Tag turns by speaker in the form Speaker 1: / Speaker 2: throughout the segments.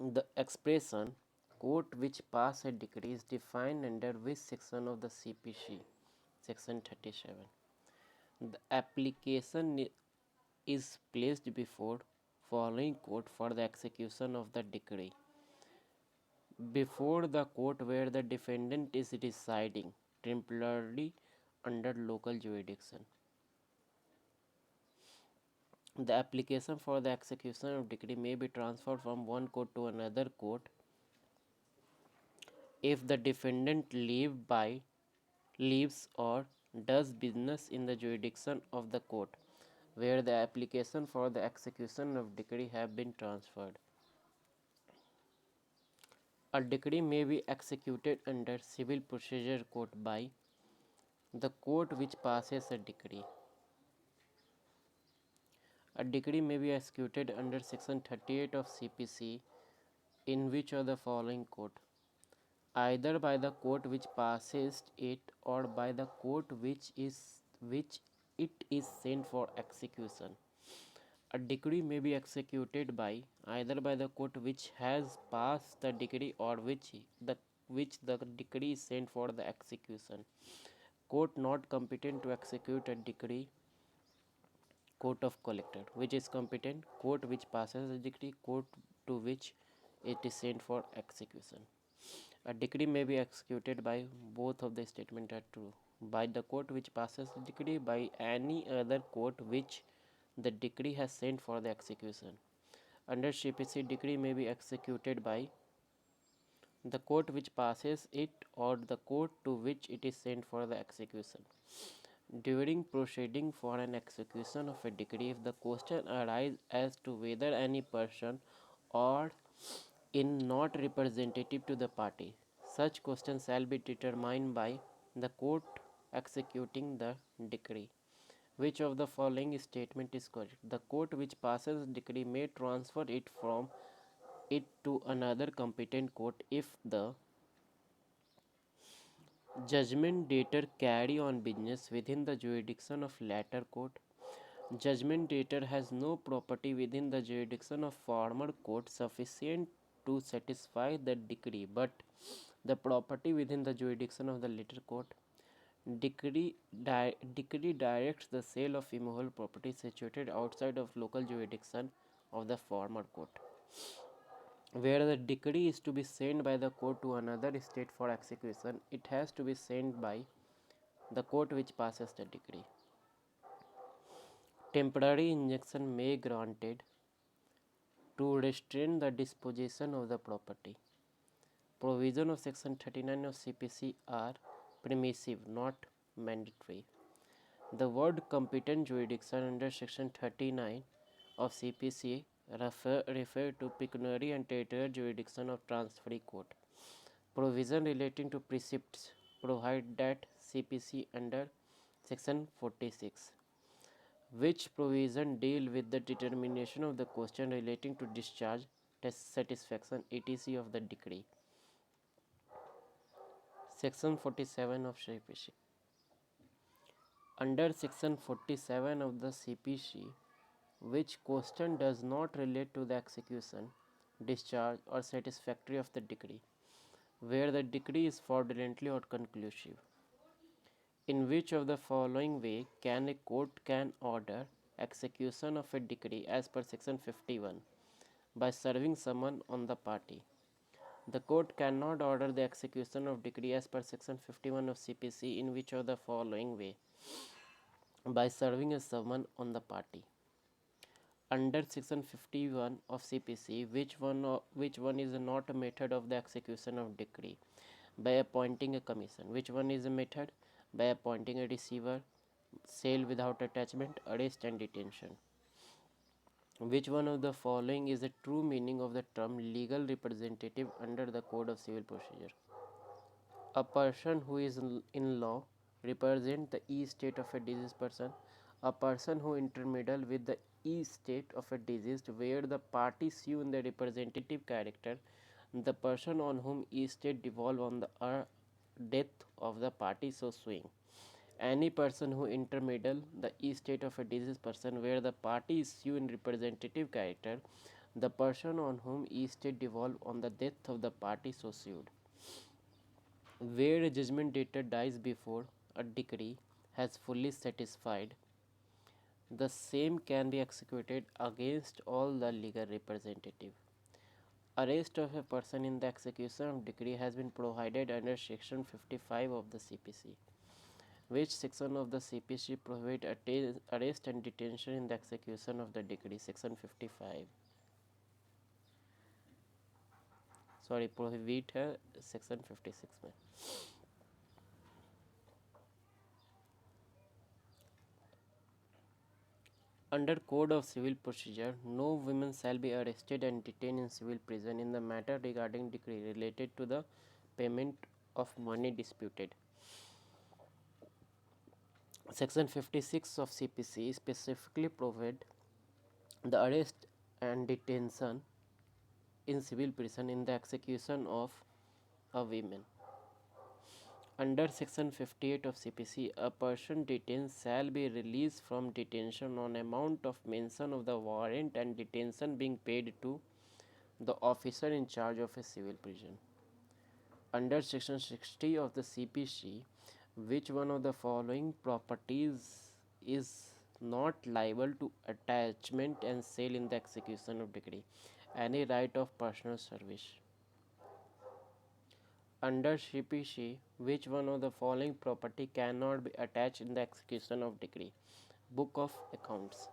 Speaker 1: The expression court which pass a decree is defined under which section of the CPC? Section 37. The application is placed before following court for the execution of the decree. Before the court where the defendant is residing temporarily under local jurisdiction. The application for the execution of decree may be transferred from one court to another court if the defendant lives or does business in the jurisdiction of the court where the application for the execution of decree have been transferred. A decree may be executed under civil procedure court by the court which passes a decree. A decree may be executed under section 38 of CPC in which of the following court? Either by the court which passes it or by the court which it is sent for execution. A decree may be executed by either by the court which has passed the decree or which the decree is sent for the execution. Court not competent to execute a decree, court of collector. Which is competent? Court which passes the decree, court to which it is sent for execution. A decree may be executed by both of the statements are true. By the court which passes the decree, by any other court which the decree has sent for the execution. Under CPC, decree may be executed by the court which passes it or the court to which it is sent for the execution. During proceeding for an execution of a decree, if the question arises as to whether any person or in not representative to the party, such question shall be determined by the court executing the decree. Which of the following statement is correct? The court which passes decree may transfer it from it to another competent court if the judgment debtor carry on business within the jurisdiction of latter court. Judgment debtor has no property within the jurisdiction of former court sufficient to satisfy the decree, but the property within the jurisdiction of the latter court. Decree directs the sale of immovable property situated outside of local jurisdiction of the former court. Where the decree is to be sent by the court to another state for execution, it has to be sent by the court which passes the decree. Temporary injunction may be granted to restrain the disposition of the property. Provision of section 39 of CPC are permissive, not mandatory. The word competent jurisdiction under section 39 of CPC refer to pecuniary and territorial jurisdiction of transferee court. Provision relating to precepts provide that CPC under section 46. Which provision deal with the determination of the question relating to discharge, satisfaction, etc. of the decree? Section 47 of CPC. Under section 47 of the CPC, which question does not relate to the execution, discharge, or satisfactory of the decree, where the decree is fraudulently or conclusive. In which of the following way can a court can order execution of a decree as per section 51 by serving someone on the party? The court cannot order the execution of decree as per section 51 of CPC in which of the following way? By serving a summon on the party. Under section 51 of CPC, which one is not a method of the execution of decree? By appointing a commission. Which one is a method? By appointing a receiver, sale without attachment, arrest and detention. Which one of the following is the true meaning of the term legal representative under the Code of Civil Procedure? A person who is in law represent the estate of a deceased person. A person who intermeddle with the estate of a deceased where the party sue in the representative character. The person on whom estate devolve on the death of the party so suing. Any person who intermeddle the estate of a deceased person where the party is sue in representative character. the person on whom estate devolve on the death of the party so sued. Where a judgment debtor dies before a decree has fully satisfied, the same can be executed against all the legal representative. Arrest of a person in the execution of decree has been provided under section 55 of the CPC. Which section of the CPC prohibit arrest and detention in the execution of the decree? Section 55. Sorry, prohibit है section 56 में. Under Code of Civil Procedure, no women shall be arrested and detained in civil prison in the matter regarding decree related to the payment of money disputed. Section 56 of CPC specifically provides the arrest and detention in civil prison in the execution of a woman. Under Section 58 of CPC, a person detained shall be released from detention on amount of mention of the warrant and detention being paid to the officer in charge of a civil prison. Under Section 60 of the CPC, which one of the following properties is not liable to attachment and sale in the execution of decree? Any right of personal service. Under CPC, which one of the following property cannot be attached in the execution of decree? Book of accounts.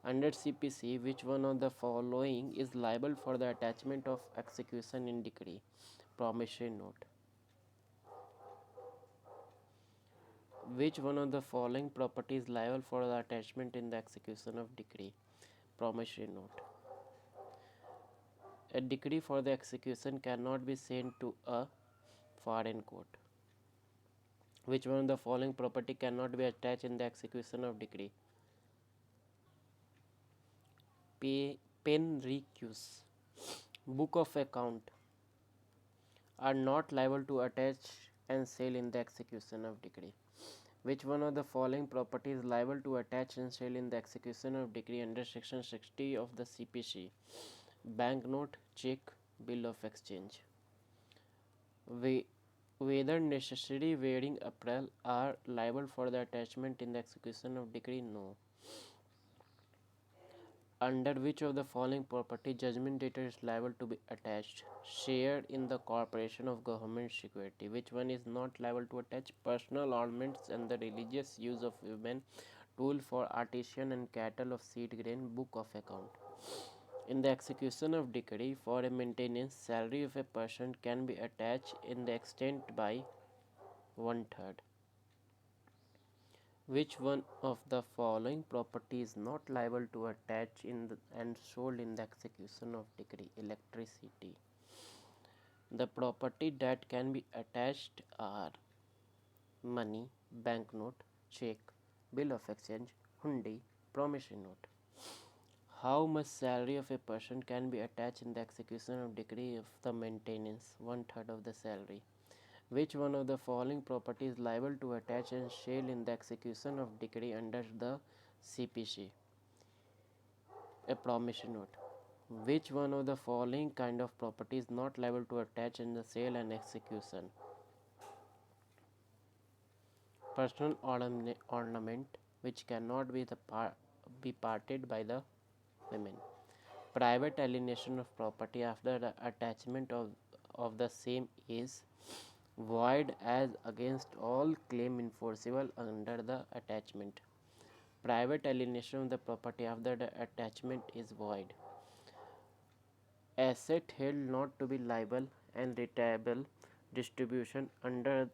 Speaker 1: Under CPC, which one of the following is liable for the attachment of execution in decree? Promissory note. Which one of the following property is liable for the attachment in the execution of decree? Promissory note. A decree for the execution cannot be sent to a foreign court. Which one of the following property cannot be attached in the execution of decree? Penrecus. Book of account are not liable to attach and sell in the execution of decree. Which one of the following property is liable to attach and sell in the execution of decree under section 60 of the CPC? Banknote, check, bill of exchange. Whether necessary wearing apparel are liable for the attachment in the execution of decree? No. Under which of the following property judgment debtor is liable to be attached? Share in the corporation of government security. Which one is not liable to attach? Personal ornaments and the religious use of women, tool for artisan and cattle of seed grain, book of account. In the execution of decree for a maintenance, salary of a person can be attached in the extent by 1/3. Which one of the following property is not liable to attach and sold in the execution of decree? Electricity. The property that can be attached are money, banknote, check, bill of exchange, hundi, promissory note. How much salary of a person can be attached in the execution of decree of the maintenance? 1/3 of the salary. Which one of the following property is liable to attach and sell in the execution of decree under the CPC? A promissory note. Which one of the following kind of property is not liable to attach in the sale and execution? Personal ornament which cannot be parted by the women. Private alienation of property after the attachment of the same is void as against all claim enforceable under the attachment. Private alienation of the property after the attachment is void. Asset held not to be liable and retainable distribution under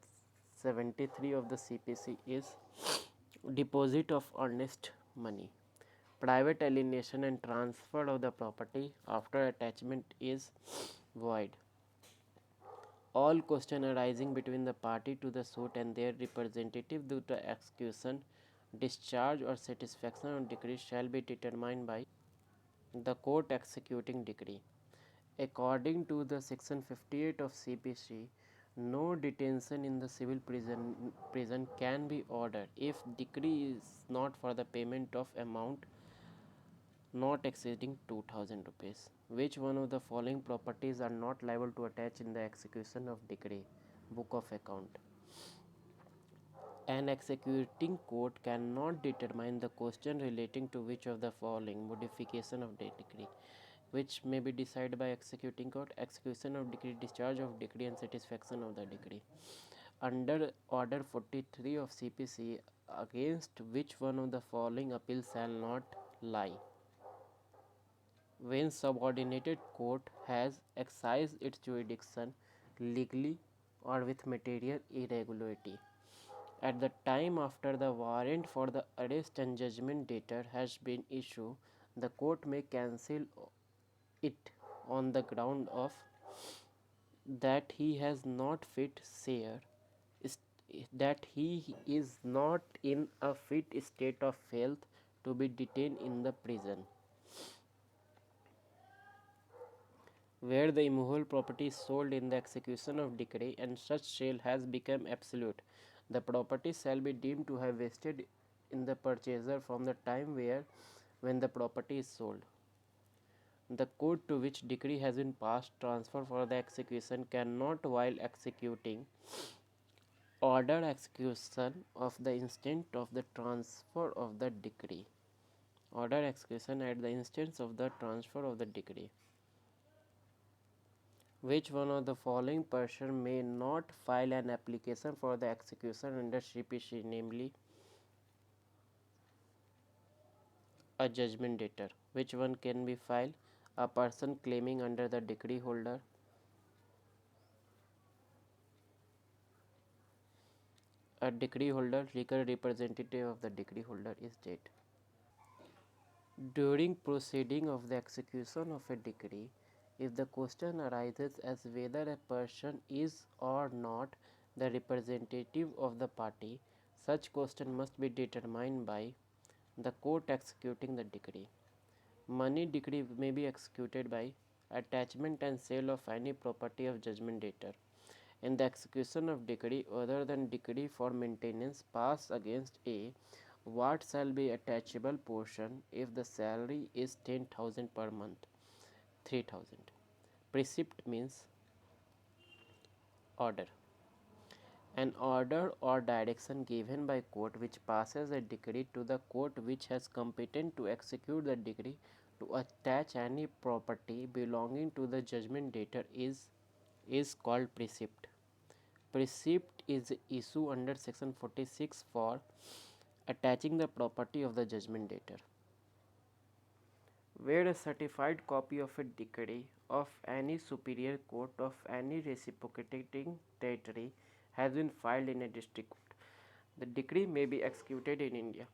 Speaker 1: 73 of the CPC is deposit of earnest money. Private alienation and transfer of the property after attachment is void. All question arising between the party to the suit and their representative due to execution, discharge or satisfaction of decree shall be determined by the court executing decree. According to the section 58 of CPC, no detention in the civil prison can be ordered if decree is not for the payment of amount not exceeding 2000 rupees. Which one of the following properties are not liable to attach in the execution of decree? Book of account. An executing court cannot determine the question relating to which of the following modification of the decree, which may be decided by executing court: execution of decree, discharge of decree, and satisfaction of the decree. Under Order 43 of CPC, against which one of the following appeals shall not lie? When subordinated court has exercised its jurisdiction legally or with material irregularity. At the time after the warrant for the arrest and judgment debtor has been issued, the court may cancel it on the ground of that he has not fit share is that he is not in a fit state of health to be detained in the prison. Where the immovable property is sold in the execution of decree and such sale has become absolute, the property shall be deemed to have vested in the purchaser from the time when the property is sold. The court to which decree has been passed transfer for the execution cannot, while executing, order execution of the instant of the transfer of the decree. Order execution at the instance of the transfer of the decree. Which one of the following person may not file an application for the execution under CPC, namely a judgment debtor? Which one can be filed? A person claiming under the decree holder, a decree holder, legal representative of the decree holder is dead. During proceeding of the execution of a decree, if the question arises as whether a person is or not the representative of the party, such question must be determined by the court executing the decree. Money decree may be executed by attachment and sale of any property of judgment debtor. In the execution of decree other than decree for maintenance pass against A, what shall be attachable portion if the salary is 10,000 per month? 3,000. Precept means order. An order or direction given by court which passes a decree to the court which has competent to execute the decree to attach any property belonging to the judgment debtor is called precept. Precept is issue under section 46 for attaching the property of the judgment debtor. Where a certified copy of a decree of any superior court of any reciprocating territory has been filed in a district court, the decree may be executed in India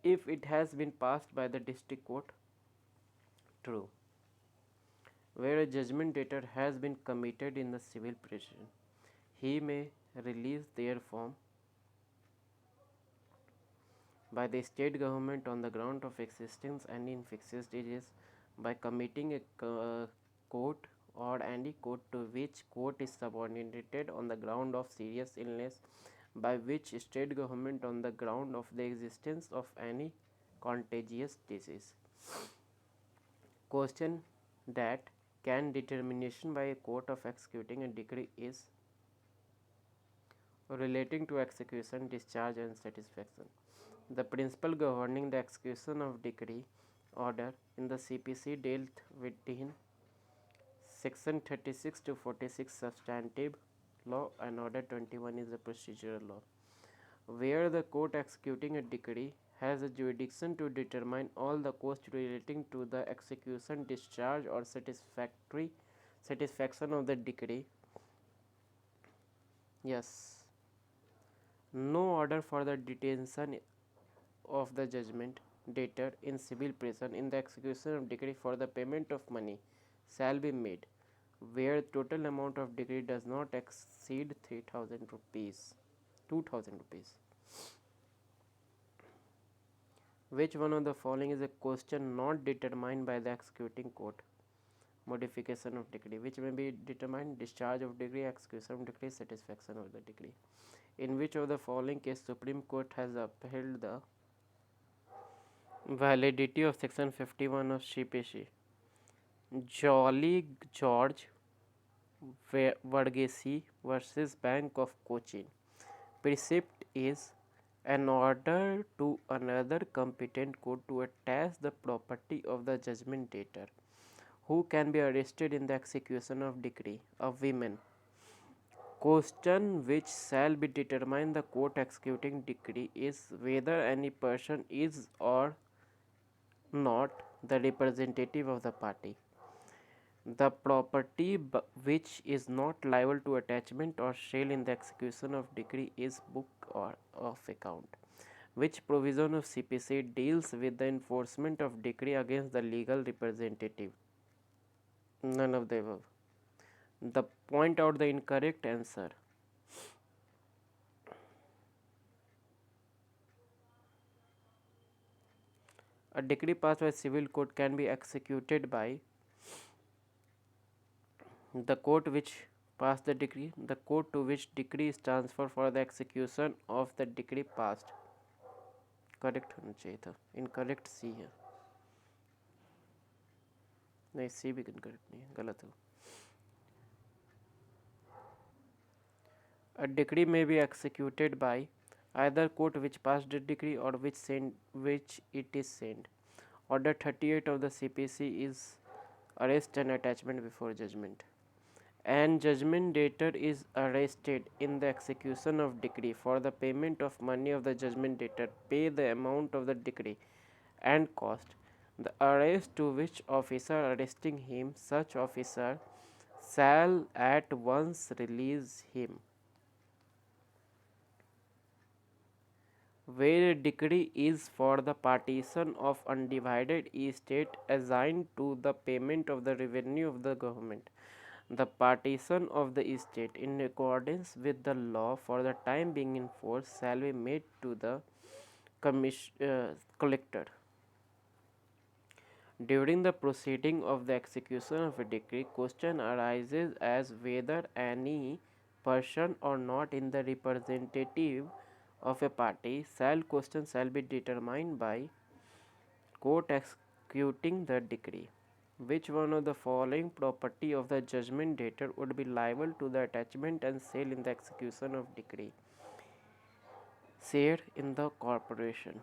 Speaker 1: if it has been passed by the district court. True. Where a judgment debtor has been committed in the civil prison, he may release therefrom by the state government on the ground of existence and in fixed ages by committing a court or any court to which court is subordinated on the ground of serious illness, by which state government on the ground of the existence of any contagious disease. Question that can determination by a court of executing a decree is relating to execution, discharge and satisfaction. The principle governing the execution of decree order in the CPC dealt within section 36 to 46 substantive law and order 21 is the procedural law. Where the court executing a decree has a jurisdiction to determine all the costs relating to the execution, discharge or satisfaction of the decree. Yes. No order for the detention of the judgment debtor in civil prison in the execution of decree for the payment of money shall be made where total amount of decree does not exceed 3,000 rupees, 2,000 rupees. Which one of the following is a question not determined by the executing court? Modification of decree, which may be determined: discharge of decree, execution of decree, satisfaction of the decree. In which of the following case Supreme Court has upheld the Validity of Section 51 of CPC. Jolly George Varghese versus Bank of Cochin. Precept is an order to another competent court to attach the property of the judgment debtor, who can be arrested in the execution of decree, a woman. Question which shall be determined the court executing decree is whether any person is or not the representative of the party. The property which is not liable to attachment or sale in the execution of decree is book or of account. Which provision of CPC deals with the enforcement of decree against the legal representative? None of the above. The point out the incorrect answer. A decree passed by civil court can be executed by the court which passed the decree, the court to which decree is transferred for the execution of the decree passed. Correct होना चाहिए था, incorrect सी है, नहीं सी भी incorrect नहीं है, गलत है. A decree may be executed by either court which passed the decree or which it is sent. Order 38 of the CPC is arrest and attachment before judgment. An judgment debtor is arrested in the execution of decree for the payment of money of the judgment debtor. Pay the amount of the decree and cost. The arrest to which officer arresting him, such officer shall at once release him. Where a decree is for the partition of undivided estate assigned to the payment of the revenue of the government, the partition of the estate in accordance with the law for the time being in force shall be made to the collector. During the proceeding of the execution of a decree, question arises as whether any person or not in the representative of a party shall be determined by court executing the decree. Which one of the following property of the judgment debtor would be liable to the attachment and sale in the execution of decree? Share in the corporation.